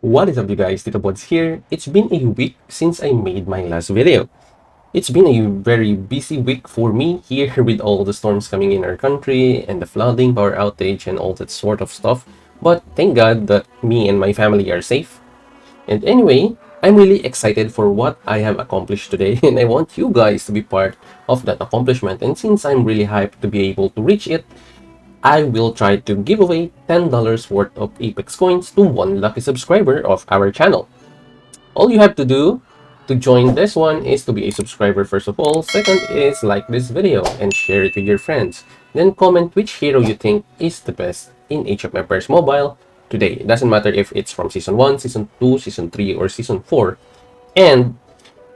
What is up, you guys? TITOBODS here. It's been a week since I made my last video. It's been a very busy week for me here with all the storms coming in our country and the flooding, power outage, and all that sort of stuff. But thank God that me and my family are safe. And anyway, I'm really excited for what I have accomplished today, and I want you guys to be part of that accomplishment. And since I'm really hyped to be able to reach it, I will try to give away $10 worth of Apex coins to one lucky subscriber of our channel. All you have to do to join this one is to be a subscriber first of all. Second is like this video and share it with your friends. Then comment which hero you think is the best in Age of Empires Mobile today. It doesn't matter if it's from Season 1, Season 2, Season 3, or Season 4. And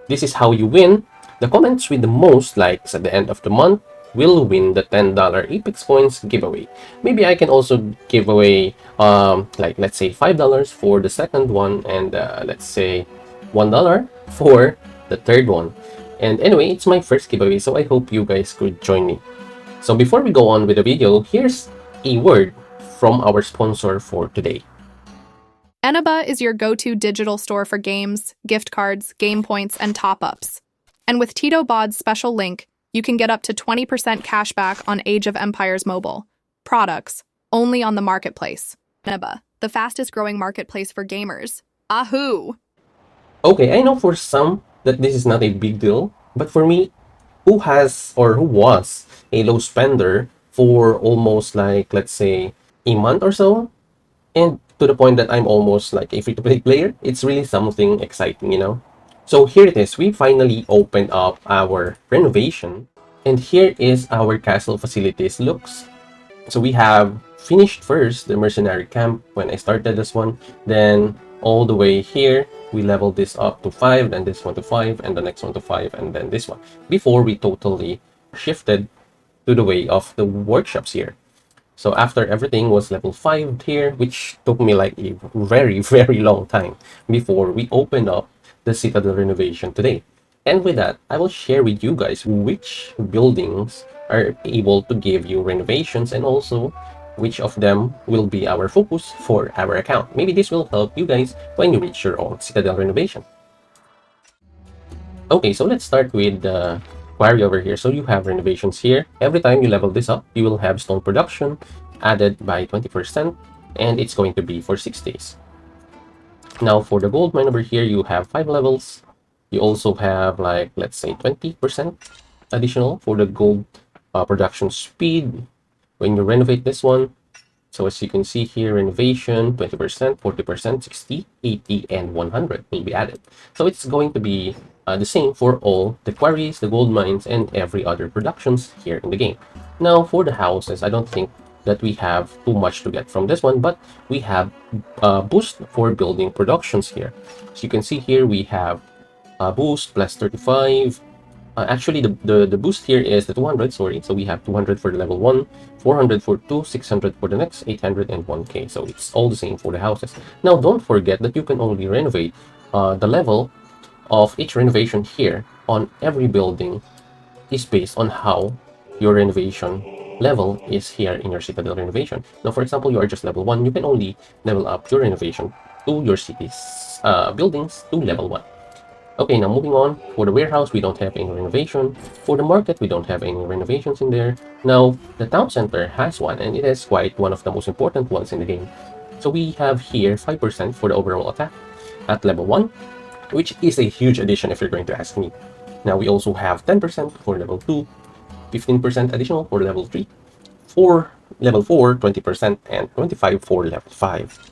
this is how you win. The comments with the most likes at the end of the month will win the $10 Apex coins giveaway. Maybe I can also give away like let's say $5 for the second one, and let's say $1 for the third one. And anyway, it's my first giveaway, so I hope you guys could join me. So before we go on with the video, here's a word from our sponsor for today. Eneba is your go-to digital store for games, gift cards, game points, and top-ups. And with TITOBODS special link, you can get up to 20% cashback on Age of Empires Mobile products, only on the marketplace. Eneba, the fastest-growing marketplace for gamers. Ahoo! Okay, I know for some that this is not a big deal, but for me, who has or who was a low spender for almost like, let's say, a month or so, and to the point that I'm almost like a free-to-play player, it's really something exciting, you know? So here it is. We finally opened up our renovation, and here is our castle facilities looks. So we have finished first the mercenary camp when I started this one, then all the way here we leveled this up to 5, then this one to 5, and the next one to 5, and then this one, before we totally shifted to the way of the workshops here. So after everything was level 5 here, which took me like a very, very long time before we opened up the Citadel renovation today. And with that, I will share with you guys which buildings are able to give you renovations, and also which of them will be our focus for our account. Maybe this will help you guys when you reach your own Citadel renovation. Okay, so let's start with the quarry over here. So you have renovations here. Every time you level this up, you will have stone production added by 20%, and it's going to be for 6 days. Now for the gold mine over here, you have 5 levels. You also have like, let's say 20% additional for the gold production speed when you renovate this one. So as you can see here, renovation, 20%, 40%, 60, 80, and 100 will be added. So it's going to be the same for all the quarries, the gold mines, and every other productions here in the game. Now for the houses, I don't think that we have too much to get from this one, but we have boost for building productions here. So you can see here we have boost plus 35. Actually, the boost here is the 200, sorry. So we have 200 for the level 1, 400 for 2, 600 for the next, 800, and 1k. So it's all the same for the houses. Now, don't forget that you can only renovate the level of each renovation here on every building is based on how your renovation level is here in your Citadel renovation. Now, for example, you are just level 1, you can only level up your renovation to your city's buildings to level 1. Okay, now moving on. For the warehouse, we don't have any renovation. For the market, we don't have any renovations in there. Now, the town center has one, and it is quite one of the most important ones in the game. So we have here 5% for the overall attack at level 1, which is a huge addition if you're going to ask me. Now, we also have 10% for level 2, 15% additional for level 3, for level 4, 20%, and 25% for level 5.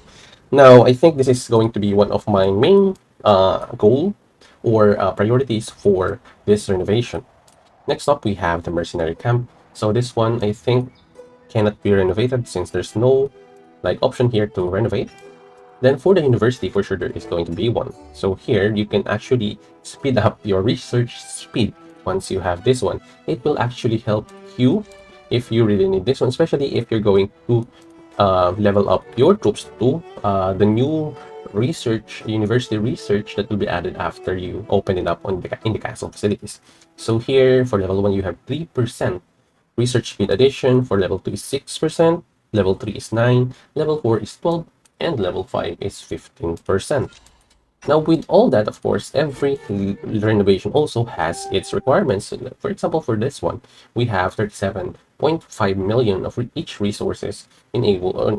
Now, I think this is going to be one of my main goal or priorities for this renovation. Next up, we have the mercenary camp. So this one, I think, cannot be renovated since there's no like option here to renovate. Then for the university, for sure there is going to be one. So here you can actually speed up your research speed once you have this one. It will actually help you if you really need this one, especially if you're going to level up your troops to the new university research that will be added after you open it up on in the castle facilities. So here for level 1 you have 3% research speed addition. For level 2 is 6%, level 3 is 9, level 4 is 12, and level 5 is 15%. Now, with all that, of course, every renovation also has its requirements. For example, for this one, we have 37.5 million of each resources in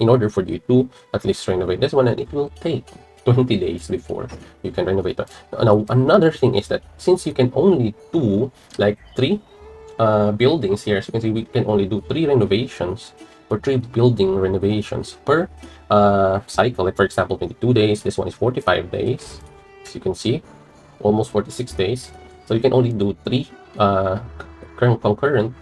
order for you to at least renovate this one, and it will take 20 days before you can renovate it. Now, another thing is that since you can only do like three buildings here, as you can see, we can only do three renovations or three building renovations per cycle. Like for example, 22 days. This one is 45 days. As you can see, almost 46 days. So you can only do three concurrent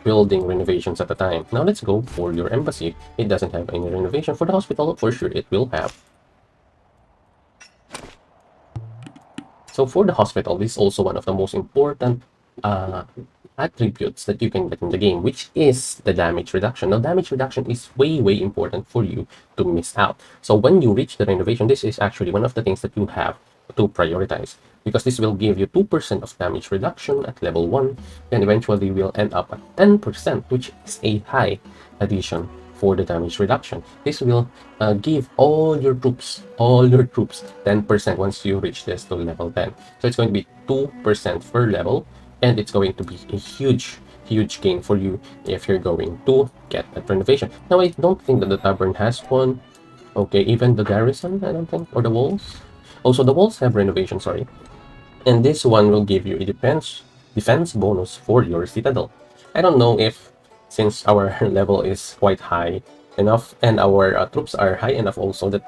building renovations at a time. Now let's go for your embassy. It doesn't have any renovation. For the hospital, for sure, it will have. So for the hospital, this is also one of the most important attributes that you can get in the game, which is the damage reduction. Now, damage reduction is way important for you to miss out. So when you reach the renovation, this is actually one of the things that you have to prioritize, because this will give you 2% of damage reduction at level 1, and eventually will end up at 10%, which is a high addition for the damage reduction. This will give all your troops 10% once you reach this to level 10. So it's going to be 2% per level, and it's going to be a huge gain for you if you're going to get that renovation. Now, I don't think that the tavern has one. Okay, even the garrison, I don't think, or the walls. Also, the walls have renovation, sorry. And this one will give you a defense bonus for your citadel. I don't know if, since our level is quite high enough and our troops are high enough also, that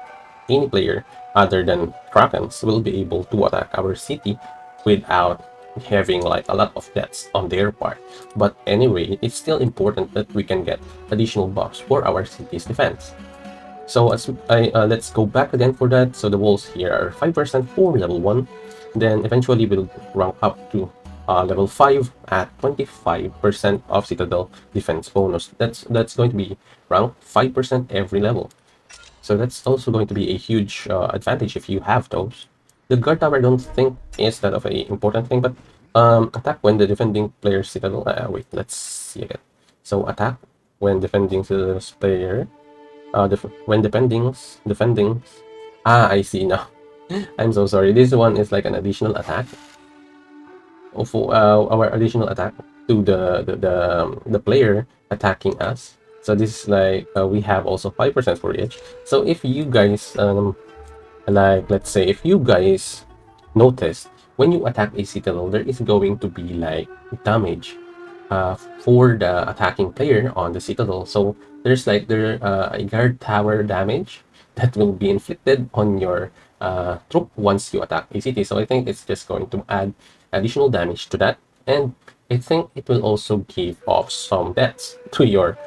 any player other than Krakens will be able to attack our city without having like a lot of deaths on their part. But anyway, it's still important that we can get additional buffs for our city's defense. So let's go back again for that. So the walls here are 5% for level 1. Then eventually we'll rank up to level 5 at 25% of Citadel defense bonus. That's going to be rank 5% every level. So that's also going to be a huge advantage if you have those. The guard tower I don't think is that of a important thing, but attack when the defending player's Citadel. Wait, let's see again. So attack when defending Citadel's player. When defending. I see now. I'm so sorry. This one is like an additional attack. For our additional attack to the player attacking us. So this is like we have also 5% for each. So if you guys like, let's say if you guys notice, when you attack a citadel, there is going to be like damage for the attacking player on the citadel. So there's like a guard tower damage that will be inflicted on your troop once you attack a city. So I think it's just going to add additional damage to that, and I think it will also give off some deaths to your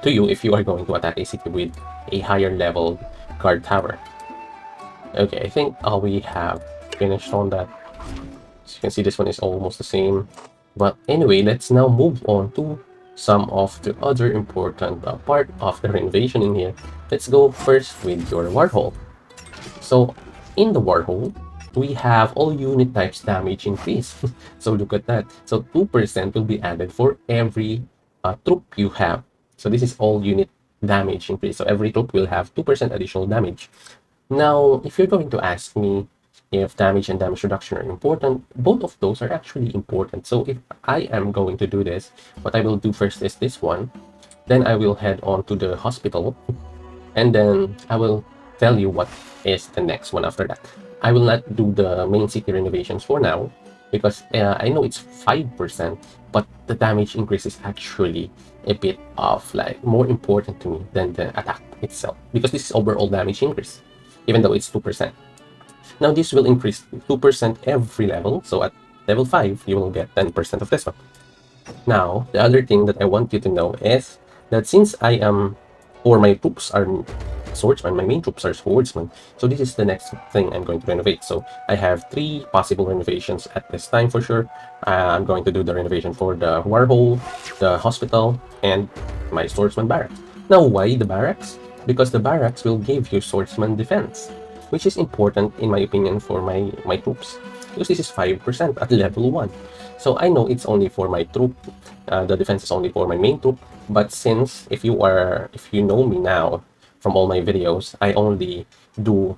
to you if you are going to attack a city with a higher level guard tower. Okay, I think we have finished on that. As you can see, this one is almost the same. But anyway, let's now move on to some of the other important part of the renovation in here. Let's go first with your warhole. So in the warhole, we have all unit types damage increase. So look at that. So 2% will be added for every troop you have. So this is all unit damage increase. So every troop will have 2% additional damage. Now, if you're going to ask me if damage and damage reduction are important, both of those are actually important. So if I am going to do this, what I will do first is this one. Then I will head on to the hospital, and then I will tell you what is the next one after that. I will not do the main city renovations for now, because I know it's 5%, but the damage increase is actually a bit of like more important to me than the attack itself, because this is overall damage increase, even though it's 2%. Now this will increase 2% every level, so at level 5, you will get 10% of this one. Now, the other thing that I want you to know is that since I am, or my troops are swordsman, my main troops are swordsman, so this is the next thing I'm going to renovate. So I have 3 possible renovations at this time for sure. I'm going to do the renovation for the warhole, the hospital, and my swordsman barracks. Now, why the barracks? Because the barracks will give you swordsman defense, which is important in my opinion for my troops, because this is 5% at level 1. So I know it's only for my troop, the defense is only for my main troop, but since if you know me now from all my videos, I only do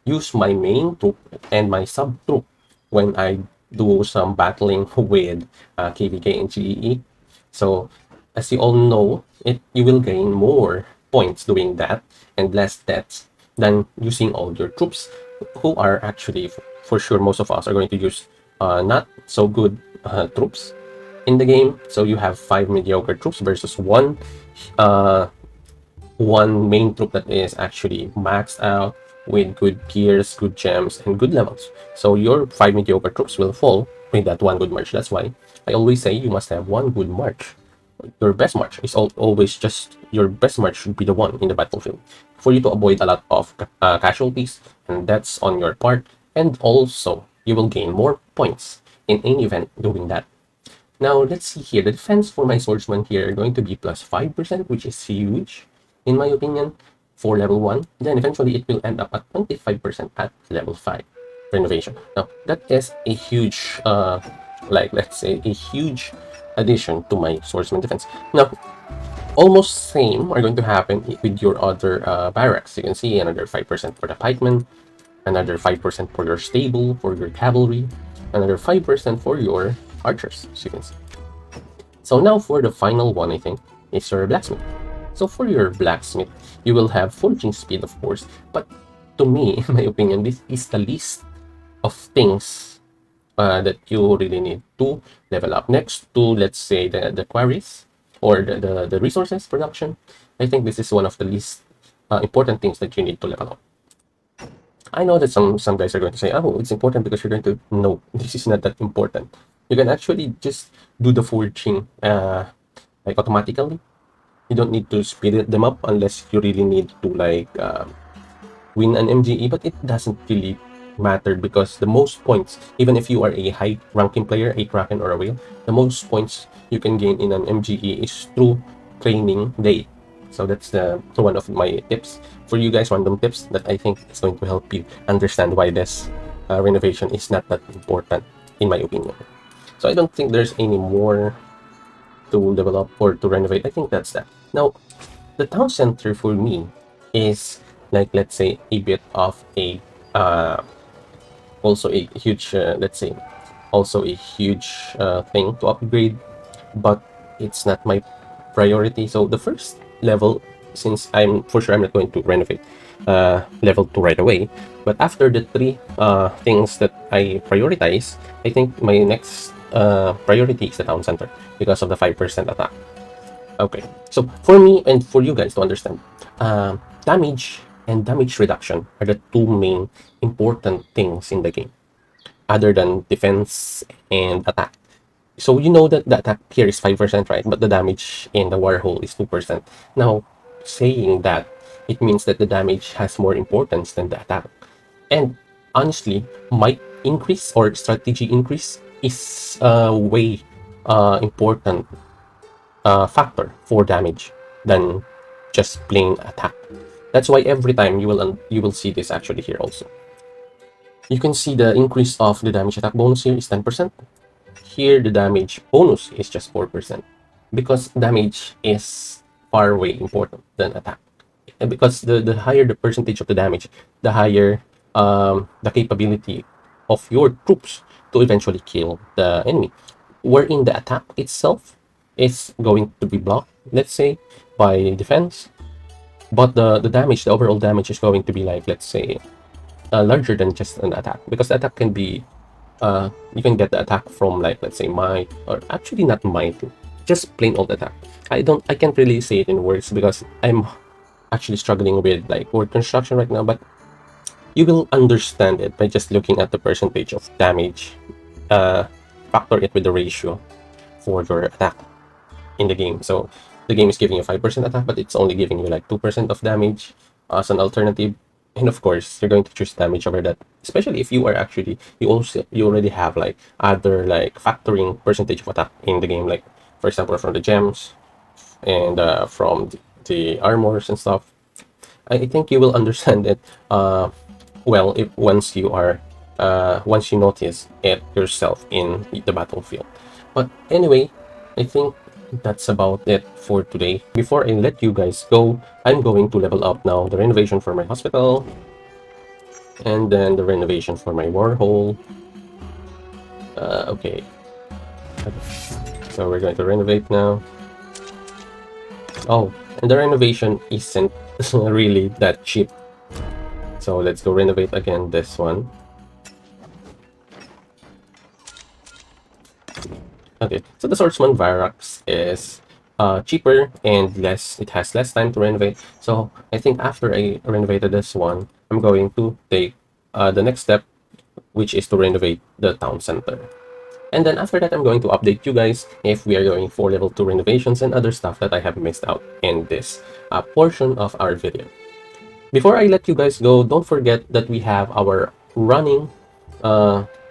use my main troop and my sub troop when I do some battling with KVK and GEE. So as you all know, you will gain more points doing that and less deaths than using all your troops, who are actually, for sure, most of us are going to use not so good troops in the game. So you have 5 mediocre troops versus uh, one main troop that is actually maxed out with good gears, good gems, and good levels. So your 5 mediocre troops will fall with that one good march. That's why I always say you must have one good march. Your best march is always just your best march should be the one in the battlefield for you to avoid a lot of casualties, and that's on your part. And also, you will gain more points in any event doing that. Now, let's see here. The defense for my swordsman here are going to be plus 5%, which is huge, in my opinion, for level 1. Then eventually it will end up at 25% at level 5 renovation. Now, that is a huge, let's say, a huge addition to my swordsman defense. Now, almost same are going to happen with your other barracks. You can see another 5% for the pikemen, another 5% for your stable, for your cavalry, another 5% for your archers, as you can see. So now for the final one, I think, is your blacksmith. So for your blacksmith, you will have forging speed, of course, but to me, in my opinion, this is the least of things that you really need to level up. Next to, let's say, the quarries or the resources production, I think this is one of the least important things that you need to level up. I know that some guys are going to say, oh, it's important because you're going to... No, this is not that important. You can actually just do the forging like automatically. You don't need to speed them up unless you really need to win an MGE, but it doesn't really matter because the most points, even if you are a high ranking player, a Kraken or a Whale, the most points you can gain in an MGE is through training day. So that's the one of my tips for you guys, random tips that I think is going to help you understand why this renovation is not that important, in my opinion. So I don't think there's any more to develop or to renovate. I think that's that. Now, the town center for me is let's say a bit of a also a huge let's say also a huge thing to upgrade, but it's not my priority. So the first level, since I'm for sure I'm not going to renovate level 2 right away, but after the 3 things that I prioritize, I think my next priority is the town center because of the 5% attack. Okay, so for me and for you guys to understand, damage and damage reduction are the 2 main important things in the game, other than defense and attack. So you know that the attack here is 5%, right? But the damage in the Warhole is 2%. Now, saying that, it means that the damage has more importance than the attack. And honestly, might increase or strategy increase is a way important factor for damage than just plain attack. That's why every time you will see this actually here also. You can see the increase of the damage attack bonus here is 10%. Here, the damage bonus is just 4% because damage is far way important than attack. And because the higher the percentage of the damage, the higher the capability of your troops to eventually kill the enemy. Wherein the attack itself is going to be blocked, let's say, by defense, but the damage, the overall damage is going to be let's say, larger than just an attack, because the attack can be you can get the attack from let's say might, or actually not might, just plain old attack. I can't really say it in words because I'm actually struggling with word construction right now, but you will understand it by just looking at the percentage of damage, factor it with the ratio for your attack in the game. So the game is giving you 5% attack, but it's only giving you 2% of damage as an alternative. And of course, you're going to choose damage over that, especially if you are actually you already have other factoring percentage of attack in the game, for example from the gems and from the armors and stuff. I think you will understand it well if once you notice it yourself in the battlefield. But anyway, I think that's about it for today. Before I let you guys go, I'm going to level up now the renovation for my hospital, and then the renovation for my warhole. Okay. So we're going to renovate now. Oh, and the renovation isn't really that cheap. So let's go renovate again this one. Okay, so the Swordsman Varax is cheaper and less. It has less time to renovate. So I think after I renovated this one, I'm going to take the next step, which is to renovate the town center. And then after that, I'm going to update you guys if we are going for level 2 renovations and other stuff that I have missed out in this portion of our video. Before I let you guys go, don't forget that we have our running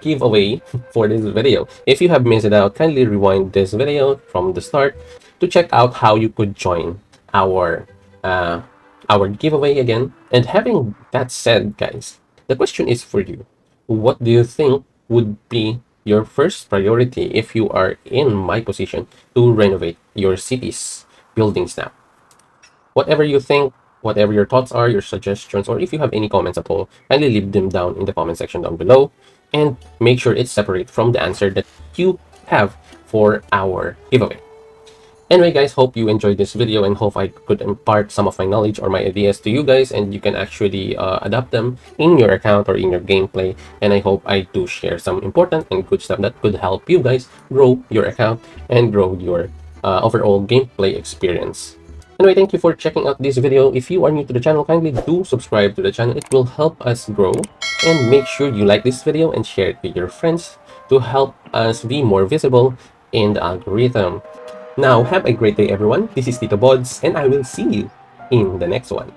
giveaway for this video. If you have missed it out, kindly rewind this video from the start to check out how you could join our uh, our giveaway again. And having that said, guys, the question is for you. What do you think would be your first priority if you are in my position to renovate your city's buildings now? Whatever you think, whatever your thoughts are, your suggestions, or if you have any comments at all, kindly leave them down in the comment section down below, and make sure it's separate from the answer that you have for our giveaway. Anyway, guys, hope you enjoyed this video and hope I could impart some of my knowledge or my ideas to you guys, and you can actually adapt them in your account or in your gameplay. And I hope I do share some important and good stuff that could help you guys grow your account and grow your overall gameplay experience. Anyway, thank you for checking out this video. If you are new to the channel, kindly do subscribe to the channel. It will help us grow. And make sure you like this video and share it with your friends to help us be more visible in the algorithm. Now, have a great day, everyone. This is TITOBODS, and I will see you in the next one.